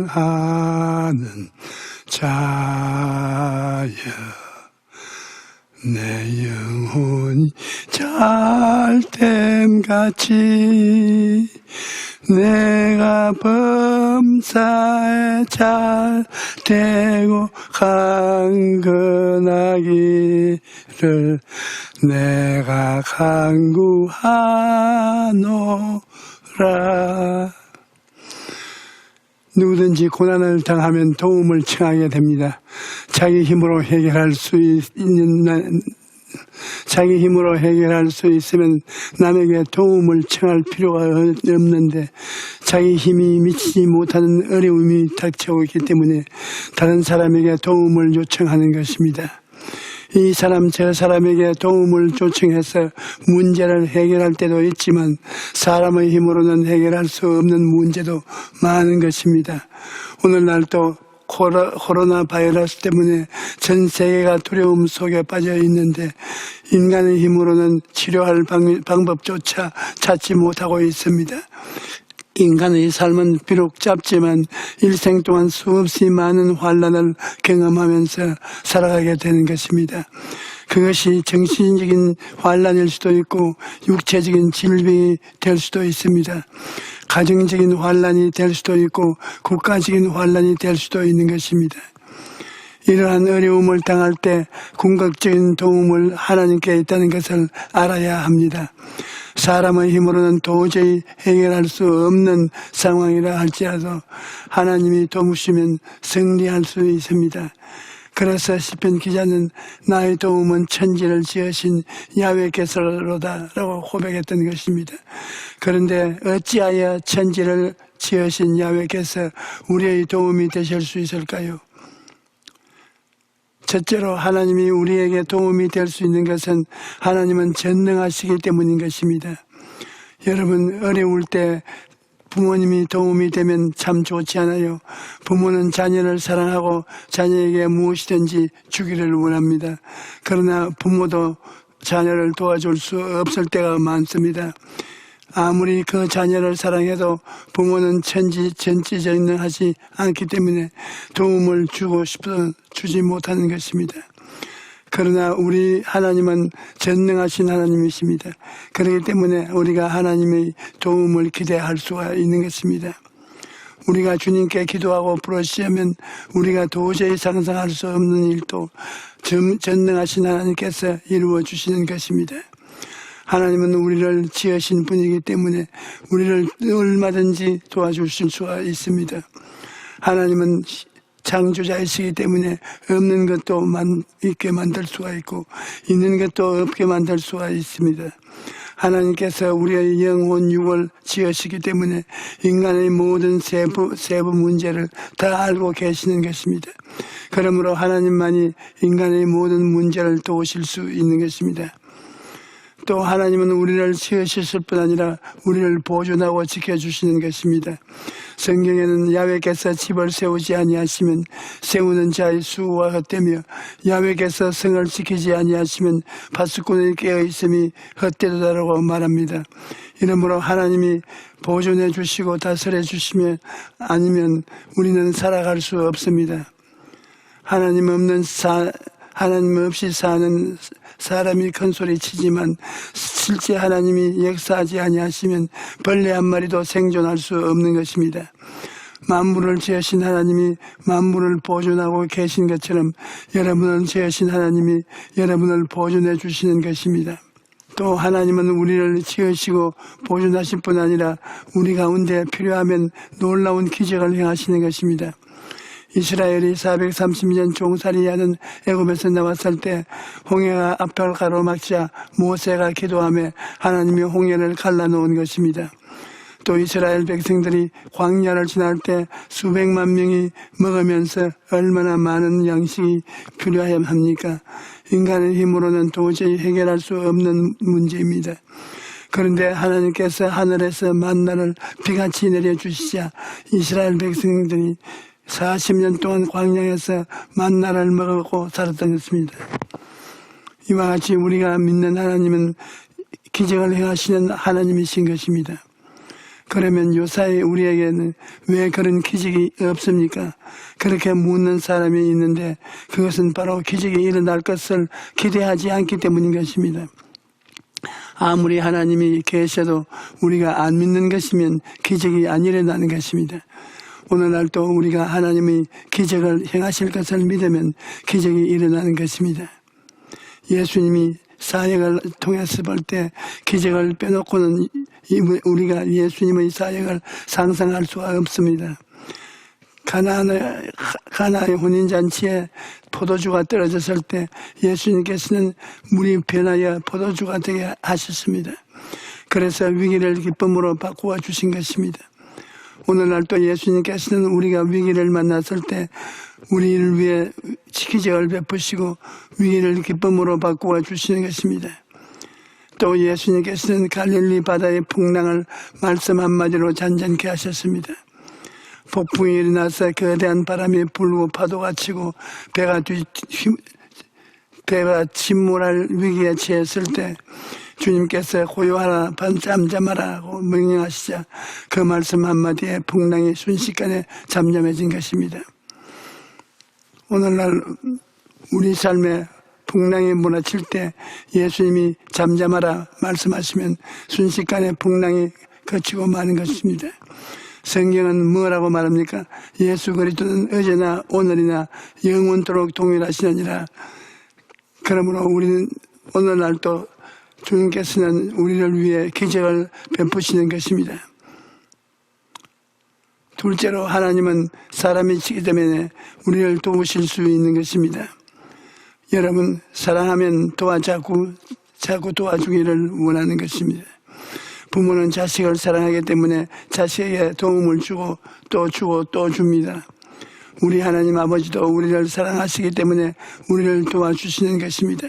하는 자여 내 영혼이 잘됨같이 내가 범사에 잘되고 강건하기를 내가 간구하노라. 누구든지 고난을 당하면 도움을 청하게 됩니다. 자기 힘으로 해결할 수 있으면 남에게 도움을 청할 필요가 없는데 자기 힘이 미치지 못하는 어려움이 닥쳐오기 때문에 다른 사람에게 도움을 요청하는 것입니다. 이 사람 저 사람에게 도움을 요청해서 문제를 해결할 때도 있지만 사람의 힘으로는 해결할 수 없는 문제도 많은 것입니다. 오늘날 또 코로나 바이러스 때문에 전 세계가 두려움 속에 빠져 있는데 인간의 힘으로는 치료할 방법조차 찾지 못하고 있습니다. 인간의 삶은 비록 짧지만 일생 동안 수없이 많은 환난을 경험하면서 살아가게 되는 것입니다. 그것이 정신적인 환난일 수도 있고 육체적인 질병이 될 수도 있습니다. 가정적인 환난이 될 수도 있고 국가적인 환난이 될 수도 있는 것입니다. 이러한 어려움을 당할 때 궁극적인 도움을 하나님께 있다는 것을 알아야 합니다. 사람의 힘으로는 도저히 해결할 수 없는 상황이라 할지라도 하나님이 도우시면 승리할 수 있습니다. 그래서 시편 기자는 나의 도움은 천지를 지으신 야훼께서로다 라고 고백했던 것입니다. 그런데 어찌하여 천지를 지으신 야훼께서 우리의 도움이 되실 수 있을까요? 첫째로 하나님이 우리에게 도움이 될 수 있는 것은 하나님은 전능하시기 때문인 것입니다. 여러분 어려울 때 부모님이 도움이 되면 참 좋지 않아요? 부모는 자녀를 사랑하고 자녀에게 무엇이든지 주기를 원합니다. 그러나 부모도 자녀를 도와줄 수 없을 때가 많습니다. 아무리 그 자녀를 사랑해도 부모는 전지전능하지 않기 때문에 도움을 주고 싶어도 주지 못하는 것입니다. 그러나 우리 하나님은 전능하신 하나님이십니다. 그렇기 때문에 우리가 하나님의 도움을 기대할 수가 있는 것입니다. 우리가 주님께 기도하고 부르시면 우리가 도저히 상상할 수 없는 일도 전능하신 하나님께서 이루어 주시는 것입니다. 하나님은 우리를 지으신 분이기 때문에 우리를 얼마든지 도와주실 수가 있습니다. 하나님은 창조자이시기 때문에 없는 것도 있게 만들 수가 있고 있는 것도 없게 만들 수가 있습니다. 하나님께서 우리의 영혼 육을 지으시기 때문에 인간의 모든 세부 문제를 다 알고 계시는 것입니다. 그러므로 하나님만이 인간의 모든 문제를 도우실 수 있는 것입니다. 또 하나님은 우리를 지으셨을 뿐 아니라 우리를 보존하고 지켜주시는 것입니다. 성경에는 야훼께서 집을 세우지 아니하시면 세우는 자의 수고가 헛되며 야훼께서 성을 지키지 아니하시면 파수꾼의 깨어있음이 헛되도다라고 말합니다. 이러므로 하나님이 보존해 주시고 다스려 주시면 아니면 우리는 살아갈 수 없습니다. 하나님 없이 사는 사람이 큰 소리 치지만 실제 하나님이 역사하지 아니하시면 벌레 한 마리도 생존할 수 없는 것입니다. 만물을 지으신 하나님이 만물을 보존하고 계신 것처럼 여러분을 지으신 하나님이 여러분을 보존해 주시는 것입니다. 또 하나님은 우리를 지으시고 보존하실 뿐 아니라 우리 가운데 필요하면 놀라운 기적을 행하시는 것입니다. 이스라엘이 430년 종살이하는 애굽에서 나왔을 때 홍해가 앞을 가로막자 모세가 기도하며 하나님이 홍해를 갈라놓은 것입니다. 또 이스라엘 백성들이 광야를 지날 때 수백만 명이 먹으면서 얼마나 많은 양식이 필요해야 합니까? 인간의 힘으로는 도저히 해결할 수 없는 문제입니다. 그런데 하나님께서 하늘에서 만나를 비같이 내려주시자 이스라엘 백성들이 40년 동안 광야에서 만나를 먹고 살았던 것입니다. 이와 같이 우리가 믿는 하나님은 기적을 행하시는 하나님이신 것입니다. 그러면 요사이 우리에게는 왜 그런 기적이 없습니까? 그렇게 묻는 사람이 있는데 그것은 바로 기적이 일어날 것을 기대하지 않기 때문인 것입니다. 아무리 하나님이 계셔도 우리가 안 믿는 것이면 기적이 안 일어나는 것입니다. 오늘날도 우리가 하나님의 기적을 행하실 것을 믿으면 기적이 일어나는 것입니다. 예수님이 사역을 통해서 볼 때 기적을 빼놓고는 우리가 예수님의 사역을 상상할 수가 없습니다. 가나의 혼인잔치에 포도주가 떨어졌을 때 예수님께서는 물이 변하여 포도주가 되게 하셨습니다. 그래서 위기를 기쁨으로 바꾸어 주신 것입니다. 오늘날도 예수님께서는 우리가 위기를 만났을 때 우리를 위해 기적을 베푸시고 위기를 기쁨으로 바꾸어 주시는 것입니다. 또 예수님께서는 갈릴리 바다의 풍랑을 말씀 한마디로 잔잔케 하셨습니다. 폭풍이 일어나서 거대한 바람이 불고 파도가 치고 배가 침몰할 위기에 처했을 때 주님께서 고요하라 잠잠하라 하고 명령하시자 그 말씀 한마디에 풍랑이 순식간에 잠잠해진 것입니다. 오늘날 우리 삶에 풍랑이 몰아칠 때 예수님이 잠잠하라 말씀하시면 순식간에 풍랑이 거치고 마는 것입니다. 성경은 뭐라고 말합니까? 예수 그리스도는 어제나 오늘이나 영원토록 동일하시느니라. 그러므로 우리는 오늘날도 주님께서는 우리를 위해 기적을 베푸시는 것입니다. 둘째로 하나님은 사람이시기 때문에 우리를 도우실 수 있는 것입니다. 여러분 사랑하면 자꾸 도와주기를 원하는 것입니다. 부모는 자식을 사랑하기 때문에 자식에게 도움을 주고 또 줍니다. 우리 하나님 아버지도 우리를 사랑하시기 때문에 우리를 도와주시는 것입니다.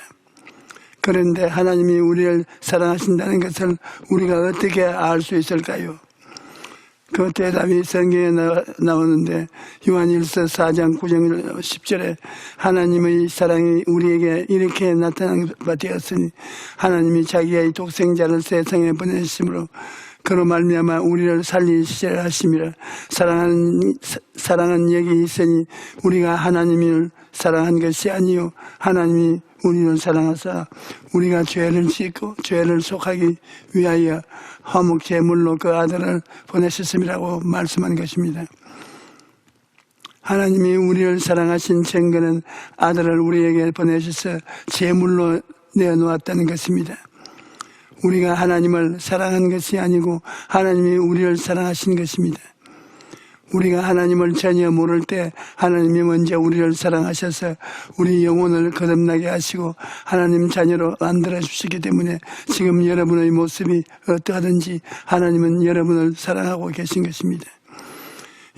그런데 하나님이 우리를 사랑하신다는 것을 우리가 어떻게 알 수 있을까요? 그 대답이 성경에 나오는데 요한일서 4장 9절 10절에 하나님의 사랑이 우리에게 이렇게 나타난 바 되었으니 하나님이 자기의 독생자를 세상에 보내심으로 그로 말미암아 우리를 살리시려 하심이라. 사랑은 여기 있으니 우리가 하나님을 사랑한 것이 아니요 하나님이 우리를 사랑하사 우리가 죄를 짓고 죄를 속하기 위하여 화목 제물로 그 아들을 보내셨음이라고 말씀한 것입니다. 하나님이 우리를 사랑하신 증거는 아들을 우리에게 보내셔서 제물로 내어놓았다는 것입니다. 우리가 하나님을 사랑한 것이 아니고 하나님이 우리를 사랑하신 것입니다. 우리가 하나님을 전혀 모를 때 하나님이 먼저 우리를 사랑하셔서 우리 영혼을 거듭나게 하시고 하나님 자녀로 만들어 주시기 때문에 지금 여러분의 모습이 어떠하든지 하나님은 여러분을 사랑하고 계신 것입니다.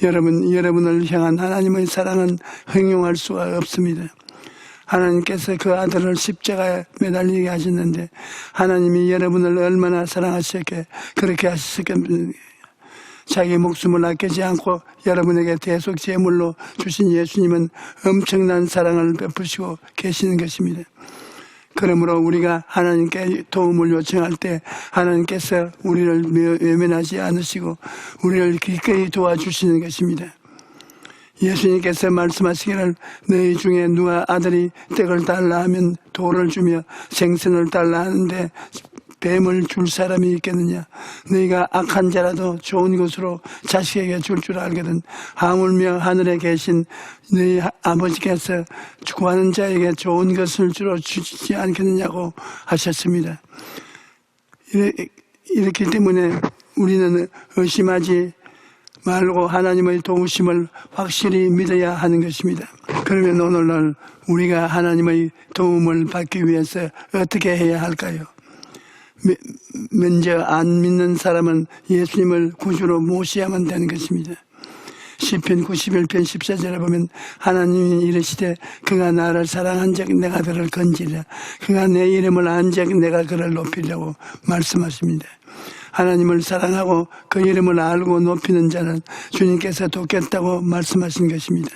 여러분을 향한 하나님의 사랑은 형용할 수가 없습니다. 하나님께서 그 아들을 십자가에 매달리게 하셨는데 하나님이 여러분을 얼마나 사랑하셨기에 그렇게 하셨겠습니까? 자기 목숨을 아끼지 않고 여러분에게 대속 제물로 주신 예수님은 엄청난 사랑을 베푸시고 계시는 것입니다. 그러므로 우리가 하나님께 도움을 요청할 때 하나님께서 우리를 외면하지 않으시고 우리를 기꺼이 도와주시는 것입니다. 예수님께서 말씀하시기를 너희 중에 누가 아들이 떡을 달라 하면 돌을 주며 생선을 달라 하는데 뱀을 줄 사람이 있겠느냐. 너희가 악한 자라도 좋은 것으로 자식에게 줄 알거든 하물며 하늘에 계신 너희 아버지께서 구하는 자에게 좋은 것을 주로 주시지 않겠느냐고 하셨습니다. 이렇기 때문에 우리는 의심하지 말고 하나님의 도우심을 확실히 믿어야 하는 것입니다. 그러면 오늘날 우리가 하나님의 도움을 받기 위해서 어떻게 해야 할까요? 먼저 안 믿는 사람은 예수님을 구주로 모셔야만 되는 것입니다. 시편 91편 14절에 보면 하나님이 이르시되 그가 나를 사랑한 적 내가 그를 건지리라. 그가 내 이름을 안 적 내가 그를 높이려고 말씀하십니다. 하나님을 사랑하고 그 이름을 알고 높이는 자는 주님께서 돕겠다고 말씀하신 것입니다.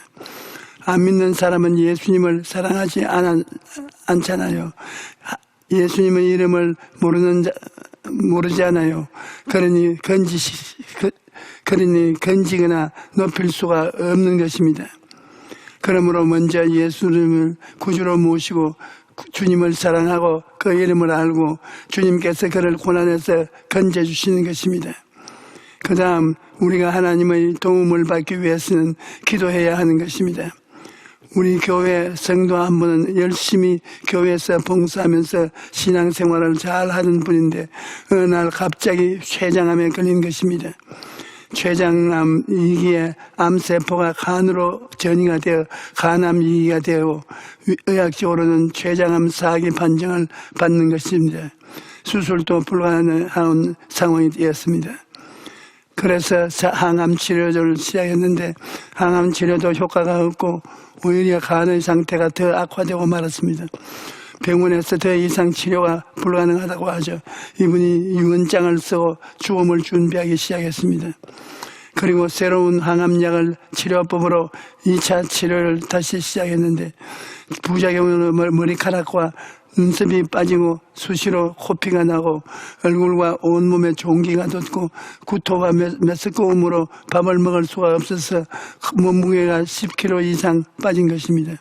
안 믿는 사람은 예수님을 사랑하지 않잖아요. 예수님의 이름을 모르는 모르지 않아요. 그러니 건지거나 높일 수가 없는 것입니다. 그러므로 먼저 예수님을 구주로 모시고 주님을 사랑하고 그 이름을 알고 주님께서 그를 고난에서 건져주시는 것입니다. 그 다음 우리가 하나님의 도움을 받기 위해서는 기도해야 하는 것입니다. 우리 교회 성도 한 분은 열심히 교회에서 봉사하면서 신앙생활을 잘 하는 분인데 어느 날 갑자기 췌장암에 걸린 것입니다. 췌장암 2기에 암세포가 간으로 전이가 되어 간암 2기가 되고 의학적으로는 췌장암 4기 판정을 받는 것입니다. 수술도 불가능한 상황이 되었습니다. 그래서 항암 치료를 시작했는데 항암 치료도 효과가 없고 오히려 간의 상태가 더 악화되고 말았습니다. 병원에서 더 이상 치료가 불가능하다고 하죠. 이분이 유언장을 쓰고 죽음을 준비하기 시작했습니다. 그리고 새로운 항암약을 치료법으로 2차 치료를 다시 시작했는데 부작용으로 머리카락과 눈썹이 빠지고 수시로 코피가 나고 얼굴과 온몸에 종기가 돋고 구토가 메스꺼움으로 밥을 먹을 수가 없어서 몸무게가 10kg 이상 빠진 것입니다.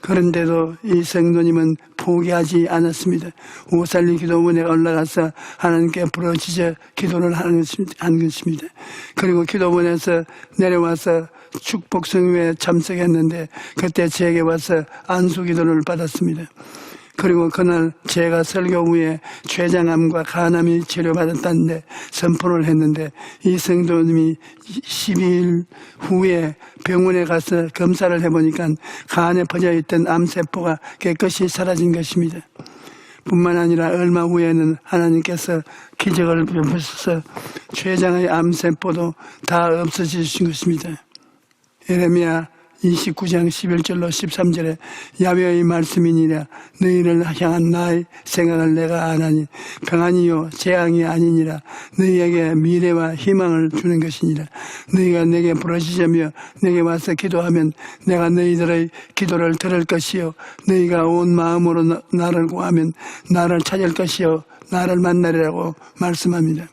그런데도 이 성도님은 포기하지 않았습니다. 오살리 기도원에 올라가서 하나님께 부르짖어 기도를 하는 것입니다. 그리고 기도원에서 내려와서 축복성회에 참석했는데 그때 제게 와서 안수기도를 받았습니다. 그리고 그날 제가 설교 후에 췌장암과 간암이 치료받았다는데 선포를 했는데 이 성도님이 12일 후에 병원에 가서 검사를 해보니까 간에 퍼져있던 암세포가 깨끗이 사라진 것입니다. 뿐만 아니라 얼마 후에는 하나님께서 기적을 베푸셔서 췌장의 암세포도 다 없어지신 것입니다. 예레미야 29장 11절로 13절에 야훼의 말씀이니라 너희를 향한 나의 생각을 내가 아나니 평안이요 재앙이 아니니라 너희에게 미래와 희망을 주는 것이니라 너희가 내게 부르짖으며 내게 와서 기도하면 내가 너희들의 기도를 들을 것이요 너희가 온 마음으로 나를 구하면 나를 찾을 것이요 나를 만나리라고 말씀합니다.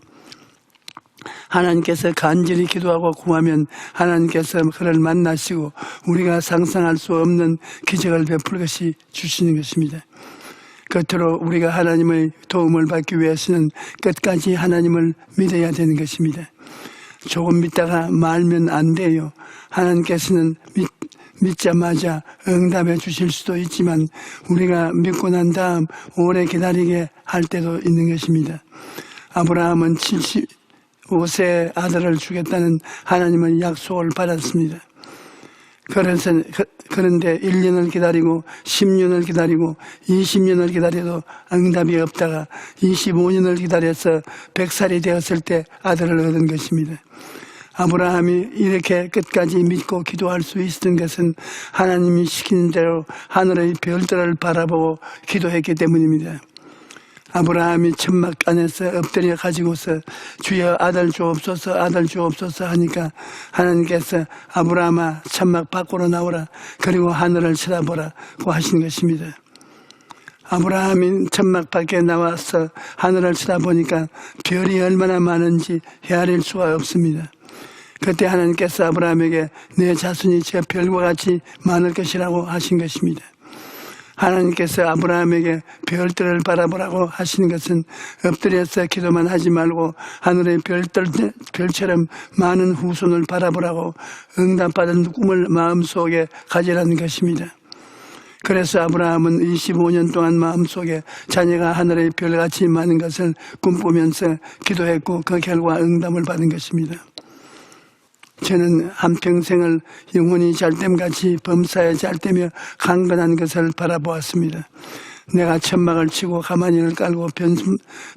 하나님께서 간절히 기도하고 구하면 하나님께서 그를 만나시고 우리가 상상할 수 없는 기적을 베풀 것이 주시는 것입니다. 끝으로 우리가 하나님의 도움을 받기 위해서는 끝까지 하나님을 믿어야 되는 것입니다. 조금 믿다가 말면 안 돼요. 하나님께서는 믿자마자 응답해 주실 수도 있지만 우리가 믿고 난 다음 오래 기다리게 할 때도 있는 것입니다. 아브라함은 75세 아들을 주겠다는 하나님의 약속을 받았습니다. 그런데 1년을 기다리고 10년을 기다리고 20년을 기다려도 응답이 없다가 25년을 기다려서 100살이 되었을 때 아들을 얻은 것입니다. 아브라함이 이렇게 끝까지 믿고 기도할 수 있었던 것은 하나님이 시키는 대로 하늘의 별들을 바라보고 기도했기 때문입니다. 아브라함이 천막 안에서 엎드려 가지고서 주여 아들 주옵소서 아들 주옵소서 하니까 하나님께서 아브라함아 천막 밖으로 나오라 그리고 하늘을 쳐다보라고 하신 것입니다. 아브라함이 천막 밖에 나와서 하늘을 쳐다보니까 별이 얼마나 많은지 헤아릴 수가 없습니다. 그때 하나님께서 아브라함에게 내 자손이 저 별과 같이 많을 것이라고 하신 것입니다. 하나님께서 아브라함에게 별들을 바라보라고 하시는 것은 엎드려서 기도만 하지 말고 하늘의 별처럼 많은 후손을 바라보라고 응답받은 꿈을 마음속에 가지라는 것입니다. 그래서 아브라함은 25년 동안 마음속에 자녀가 하늘의 별같이 많은 것을 꿈꾸면서 기도했고 그 결과 응답을 받은 것입니다. 저는 한평생을 영혼이 잘됨같이 범사에 잘되며 강건한 것을 바라보았습니다. 내가 천막을 치고 가마니를 깔고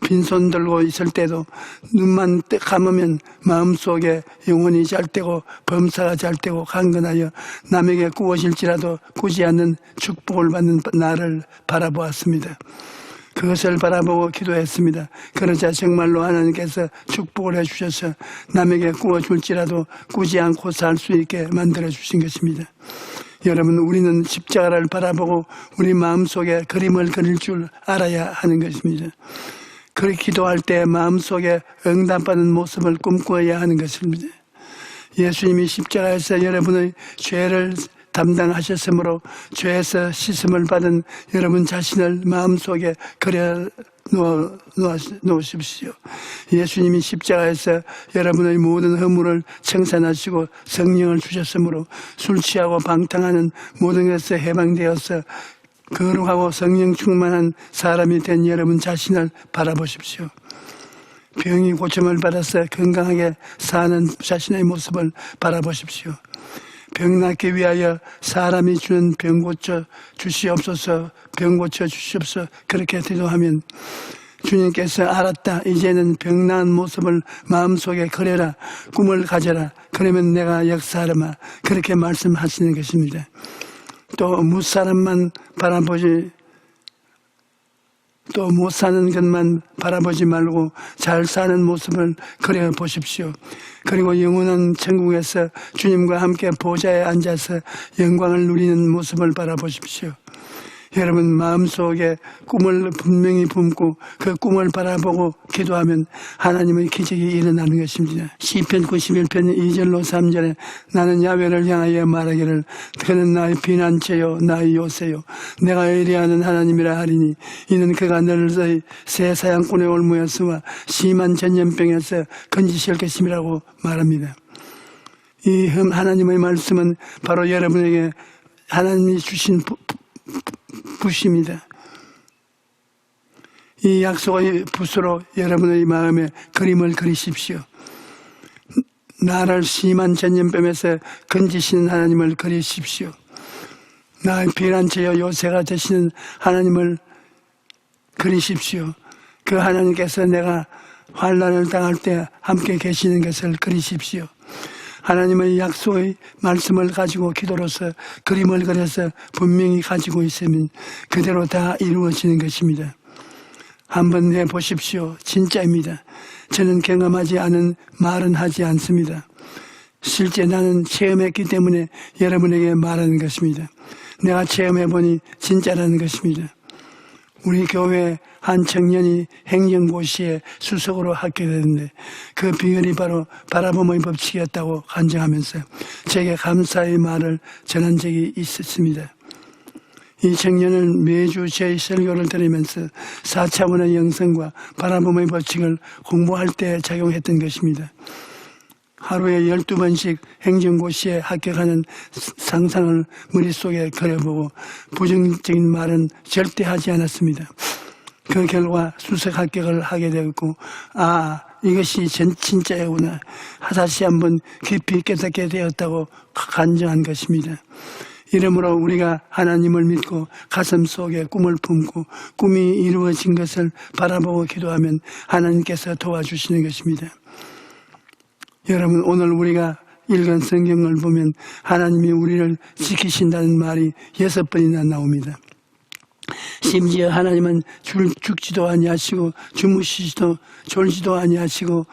빈손 들고 있을 때도 눈만 감으면 마음속에 영혼이 잘되고 범사가 잘되고 강건하여 남에게 꾸어질지라도 꾸지 않는 축복을 받는 나를 바라보았습니다. 그것을 바라보고 기도했습니다. 그러자 정말로 하나님께서 축복을 해주셔서 남에게 구워줄지라도 꾸지 않고 살 수 있게 만들어주신 것입니다. 여러분, 우리는 십자가를 바라보고 우리 마음속에 그림을 그릴 줄 알아야 하는 것입니다. 그렇게 기도할 때 마음속에 응답받는 모습을 꿈꿔야 하는 것입니다. 예수님이 십자가에서 여러분의 죄를 담당하셨으므로 죄에서 씻음을 받은 여러분 자신을 마음속에 그려 놓으십시오. 예수님이 십자가에서 여러분의 모든 허물을 청산하시고 성령을 주셨으므로 술 취하고 방탕하는 모든 것에서 해방되어서 거룩하고 성령 충만한 사람이 된 여러분 자신을 바라보십시오. 병이 고침을 받아서 건강하게 사는 자신의 모습을 바라보십시오. 병 낫기 위하여 사람이 주는 병 고쳐 주시옵소서, 병 고쳐 주시옵소서 그렇게 기도하면 주님께서 알았다, 이제는 병 나은 모습을 마음속에 그려라, 꿈을 가져라, 그러면 내가 역사하리라, 그렇게 말씀하시는 것입니다. 또 무사람만 바라보지, 또 못 사는 것만 바라보지 말고 잘 사는 모습을 그려보십시오. 그리고 영원한 천국에서 주님과 함께 보좌에 앉아서 영광을 누리는 모습을 바라보십시오. 여러분 마음속에 꿈을 분명히 품고 그 꿈을 바라보고 기도하면 하나님의 기적이 일어나는 것입니다. 시편 91편 2절로 3절에 나는 야훼를 향하여 말하기를 그는 나의 피난처요 나의 요새요 내가 의뢰하는 하나님이라 하리니 이는 그가 너를 새 사냥꾼의 올무에서와 심한 전염병에서 건지실 것임이라고 말합니다. 이 하나님의 말씀은 바로 여러분에게 하나님이 주신 붓입니다. 이 약속의 붓으로 여러분의 마음에 그림을 그리십시오. 나를 심한 전염병에서 건지시는 하나님을 그리십시오. 나의 피난처여 요새가 되시는 하나님을 그리십시오. 그 하나님께서 내가 환난을 당할 때 함께 계시는 것을 그리십시오. 하나님의 약속의 말씀을 가지고 기도로서 그림을 그려서 분명히 가지고 있으면 그대로 다 이루어지는 것입니다. 한번 해보십시오. 진짜입니다. 저는 경험하지 않은 말은 하지 않습니다. 실제 나는 체험했기 때문에 여러분에게 말하는 것입니다. 내가 체험해보니 진짜라는 것입니다. 우리 교회 한 청년이 행정고시에 수석으로 합격했는데 그 비결이 바로 바라봄의 법칙이었다고 간증하면서 제게 감사의 말을 전한 적이 있었습니다. 이 청년은 매주 제 설교를 들으면서 4차원의 영성과 바라봄의 법칙을 공부할 때 작용했던 것입니다. 하루에 12번씩 행정고시에 합격하는 상상을 머릿속에 그려보고 부정적인 말은 절대 하지 않았습니다. 그 결과 수석 합격을 하게 되었고 이것이 진짜구나 다시 한번 깊이 깨닫게 되었다고 간증한 것입니다. 이러므로 우리가 하나님을 믿고 가슴 속에 꿈을 품고 꿈이 이루어진 것을 바라보고 기도하면 하나님께서 도와주시는 것입니다. 여러분 오늘 우리가 읽은 성경을 보면 하나님이 우리를 지키신다는 말이 6번이나 나옵니다. 심지어 하나님은 죽지도 아니하시고 주무시지도 졸지도 아니하시고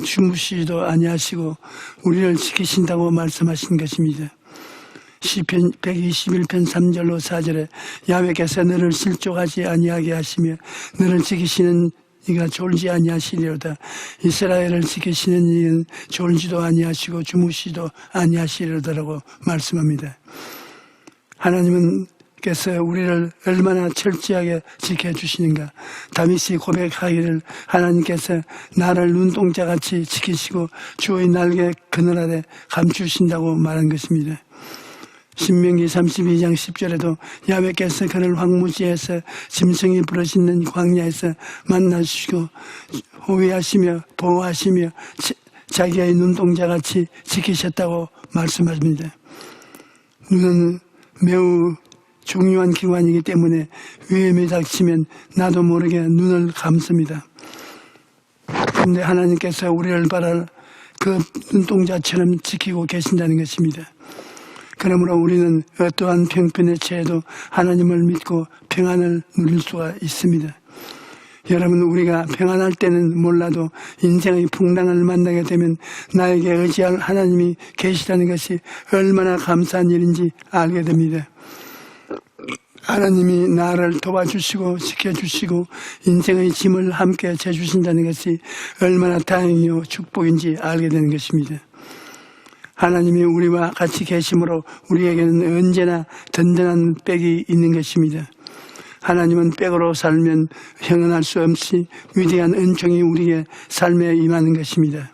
주무시지도 아니하시고 우리를 지키신다고 말씀하신 것입니다. 시편 121편 3절로 4절에 야훼께서 너를 실족하지 아니하게 하시며 너를 지키시는 이가 졸지 아니하시리로다. 이스라엘을 지키시는 이는 졸지도 아니하시고 주무시도 아니하시리로다라고 말씀합니다. 하나님께서 우리를 얼마나 철저하게 지켜주시는가. 다윗이 고백하기를 하나님께서 나를 눈동자같이 지키시고 주의 날개 그늘 아래 감추신다고 말한 것입니다. 신명기 32장 10절에도 야훼께서 그를 황무지에서 짐승이 부러지는 광야에서 만나주시고 호위하시며 보호하시며 자기의 눈동자같이 지키셨다고 말씀하십니다. 눈은 매우 중요한 기관이기 때문에 위험이 닥치면 나도 모르게 눈을 감습니다. 그런데 하나님께서 우리를 바라 그 눈동자처럼 지키고 계신다는 것입니다. 그러므로 우리는 어떠한 평편에 처해도 하나님을 믿고 평안을 누릴 수가 있습니다. 여러분 우리가 평안할 때는 몰라도 인생의 풍랑을 만나게 되면 나에게 의지할 하나님이 계시다는 것이 얼마나 감사한 일인지 알게 됩니다. 하나님이 나를 도와주시고 지켜주시고 인생의 짐을 함께 져주신다는 것이 얼마나 다행이요 축복인지 알게 되는 것입니다. 하나님이 우리와 같이 계심으로 우리에게는 언제나 든든한 백이 있는 것입니다. 하나님은 백으로 살면 형언할 수 없이 위대한 은총이 우리의 삶에 임하는 것입니다.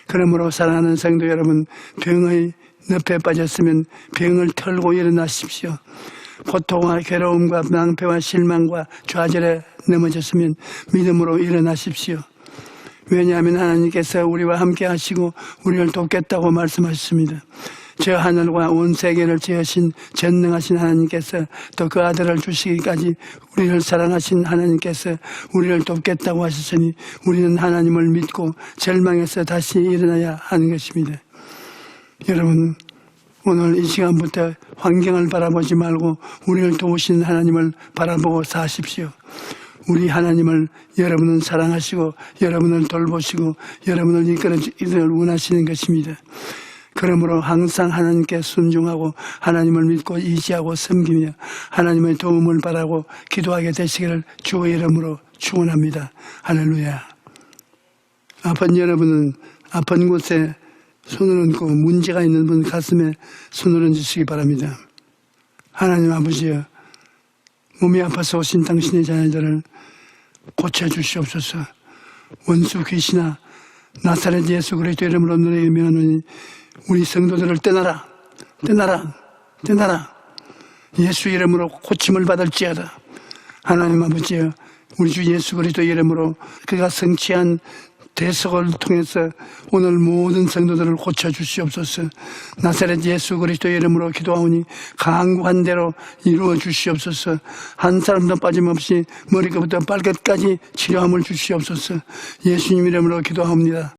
그러므로 사랑하는 성도 여러분, 병의 늪에 빠졌으면 병을 털고 일어나십시오. 고통과 괴로움과 낭패와 실망과 좌절에 넘어졌으면 믿음으로 일어나십시오. 왜냐하면 하나님께서 우리와 함께 하시고 우리를 돕겠다고 말씀하셨습니다. 저 하늘과 온 세계를 지으신 전능하신 하나님께서 또 그 아들을 주시기까지 우리를 사랑하신 하나님께서 우리를 돕겠다고 하셨으니 우리는 하나님을 믿고 절망해서 다시 일어나야 하는 것입니다. 여러분, 오늘 이 시간부터 환경을 바라보지 말고 우리를 도우시는 하나님을 바라보고 사십시오. 우리 하나님을 여러분은 사랑하시고 여러분을 돌보시고 여러분을 이끌어주기를 원하시는 것입니다. 그러므로 항상 하나님께 순종하고 하나님을 믿고 의지하고 섬기며 하나님의 도움을 바라고 기도하게 되시기를 주의 이름으로 축원합니다. 할렐루야. 아픈 여러분은 아픈 곳에 손을 얹고 문제가 있는 분 가슴에 손을 얹으시기 바랍니다. 하나님 아버지여, 몸이 아파서 오신 당신의 자녀들을 고쳐주시옵소서. 원수 귀신아, 나사렛 예수 그리스도 이름으로 너에게 명하노니 우리 성도들을 떠나라, 떠나라, 떠나라. 예수 이름으로 고침을 받을지어다. 하나님 아버지여, 우리 주 예수 그리스도 이름으로 그가 성취한 대속을 통해서 오늘 모든 성도들을 고쳐주시옵소서. 나사렛 예수 그리스도 이름으로 기도하오니 강구한 대로 이루어 주시옵소서. 한 사람도 빠짐없이 머리끝부터 발끝까지 치료함을 주시옵소서. 예수님 이름으로 기도하옵니다.